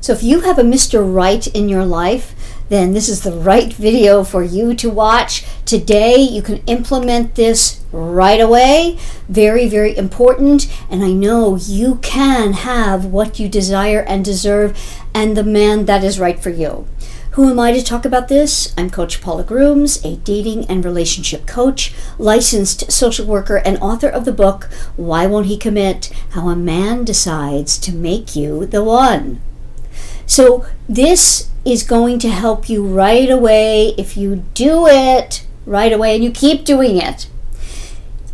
So if you have a Mr. Right in your life, then this is the right video for you to watch. Today, you can implement this right away. Very, very important. And I know you can have what you desire and deserve and the man that is right for you. Who am I to talk about this? I'm Coach Paula Grooms, a dating and relationship coach, licensed social worker, and author of the book, Why Won't He Commit? How a Man Decides to Make You the One. So this is going to help you right away if you do it right away and you keep doing it.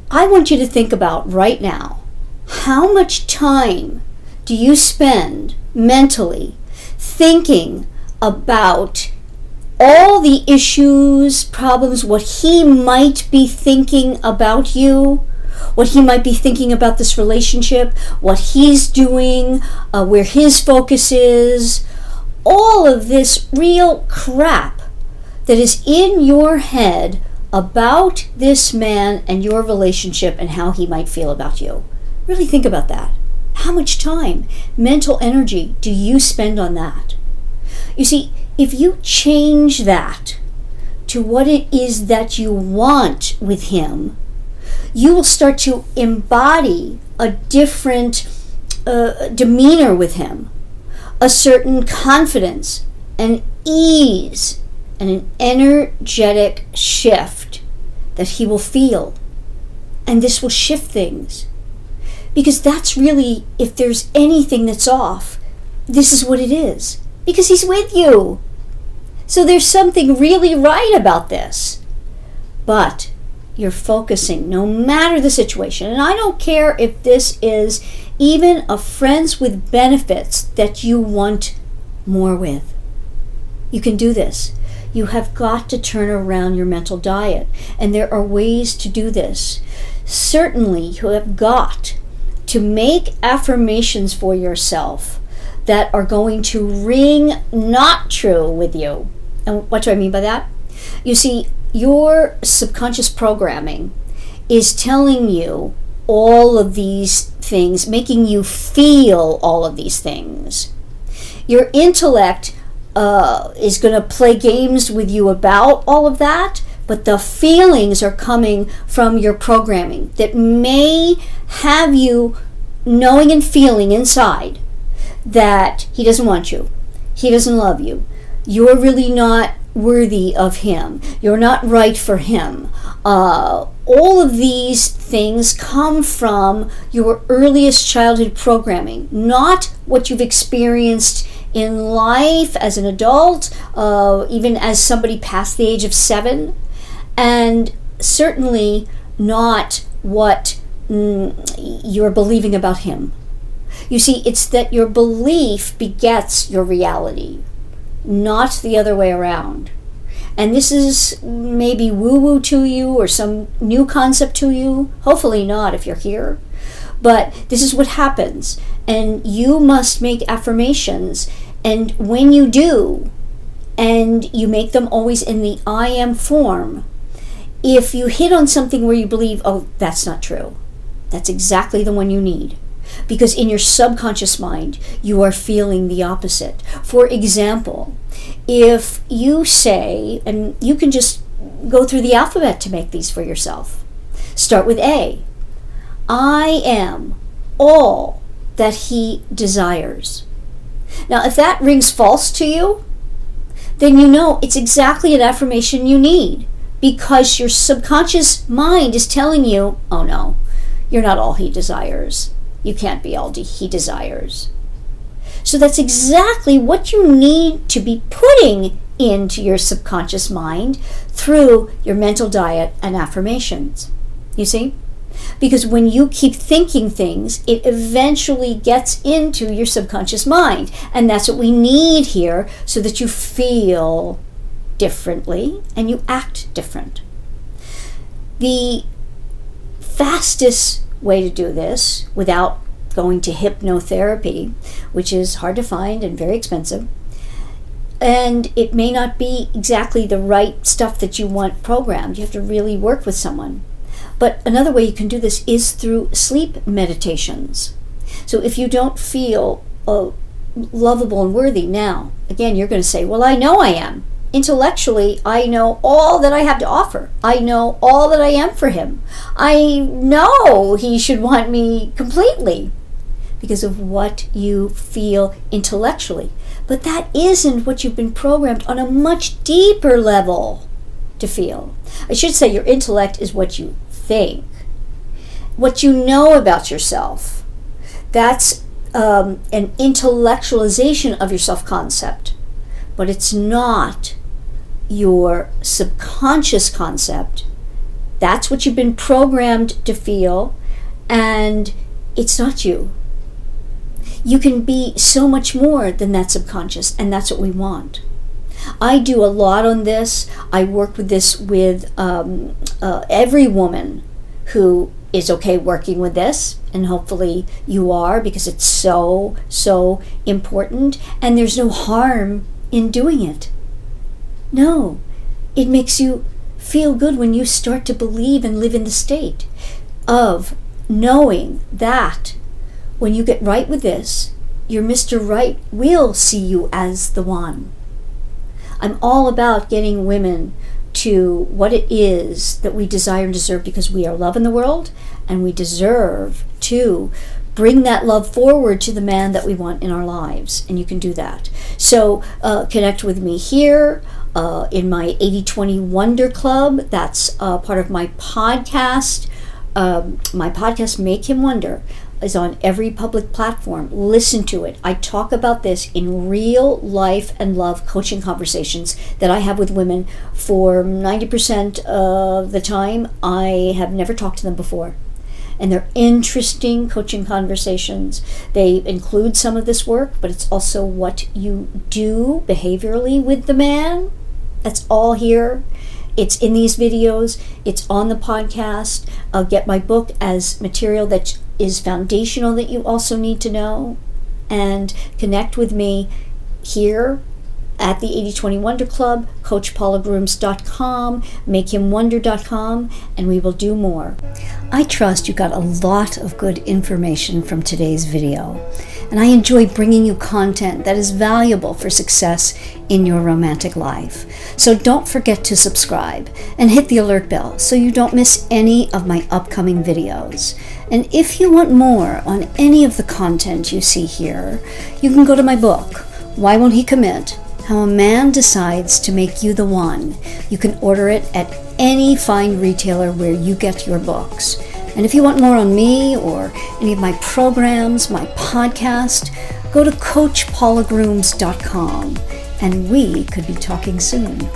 I want you to think about right now, how much time do you spend mentally thinking about all the issues, problems, what he might be thinking about you, what he might be thinking about this relationship, what he's doing, where his focus is, all of this real crap that is in your head about this man and your relationship and how he might feel about you. Really think about that. How much time, mental energy do you spend on that? You see, if you change that to what it is that you want with him, you will start to embody a different demeanor with him, a certain confidence and ease and an energetic shift that he will feel. And this will shift things. Because that's really, if there's anything that's off, this is what it is. Because he's with you. So there's something really right about this. But you're focusing, no matter the situation. And I don't care if this is even a friends with benefits that you want more with. You can do this. You have got to turn around your mental diet. And there are ways to do this. Certainly, you have got to make affirmations for yourself that are going to ring not true with you. And what do I mean by that? You see, your subconscious programming is telling you all of these things, making you feel all of these things. Your intellect is going to play games with you about all of that, but the feelings are coming from your programming that may have you knowing and feeling inside that he doesn't want you, he doesn't love you, you're really not worthy of him, you're not right for him. All of these things come from your earliest childhood programming, not what you've experienced in life as an adult, even as somebody past the age of 7, and certainly not what you're believing about him. You see, it's that your belief begets your reality, not the other way around. And this is maybe woo-woo to you or some new concept to you. Hopefully not if you're here. But this is what happens. And you must make affirmations. And when you do, and you make them always in the I am form, if you hit on something where you believe, oh, that's not true, that's exactly the one you need. Because in your subconscious mind, you are feeling the opposite. For example, if you say, and you can just go through the alphabet to make these for yourself. Start with A. I am all that he desires. Now, if that rings false to you, then you know it's exactly an affirmation you need, because your subconscious mind is telling you, oh no, you're not all he desires. You can't be all he desires. So that's exactly what you need to be putting into your subconscious mind through your mental diet and affirmations. You see? Because when you keep thinking things, it eventually gets into your subconscious mind. And that's what we need here, so that you feel differently and you act different. The fastest way to do this without going to hypnotherapy, which is hard to find and very expensive, and it may not be exactly the right stuff that you want programmed. You have to really work with someone. But another way you can do this is through sleep meditations. So if you don't feel lovable and worthy. Now, again, you're going to say, well, I know I am. Intellectually, I know all that I have to offer. I know all that I am for him. I know he should want me completely because of what you feel intellectually. But that isn't what you've been programmed on a much deeper level to feel. I should say your intellect is what you think, what you know about yourself. That's an intellectualization of your self-concept, but it's not your subconscious concept. That's what you've been programmed to feel, and it's not you. You can be so much more than that subconscious, and that's what we want. I do a lot on this. I work with this with every woman who is okay working with this, and hopefully you are, because it's so important, and there's no harm in doing it. No, it makes you feel good when you start to believe and live in the state of knowing that when you get right with this, your Mr. Right will see you as the one. I'm all about getting women to what it is that we desire and deserve, because we are love in the world, and we deserve to bring that love forward to the man that we want in our lives, and you can do that. So connect with me here in my 80/20 Wonder Club. That's part of my podcast. My podcast, Make Him Wonder, is on every public platform. Listen to it. I talk about this in real life and love coaching conversations that I have with women. For 90% of the time, I have never talked to them before. And they're interesting coaching conversations. They include some of this work, but it's also what you do behaviorally with the man. That's all here. It's in these videos. It's on the podcast. I'll get my book as material that is foundational that you also need to know. And connect with me here at the 80/20 Wonder Club, CoachPaulagrooms.com, MakeHimWonder.com, and we will do more. I trust you got a lot of good information from today's video, and I enjoy bringing you content that is valuable for success in your romantic life. So don't forget to subscribe and hit the alert bell so you don't miss any of my upcoming videos. And if you want more on any of the content you see here, you can go to my book, Why Won't He Commit? How a Man Decides to Make You the One. You can order it at any fine retailer where you get your books. And if you want more on me or any of my programs, my podcast, go to CoachPaulagrooms.com, and we could be talking soon.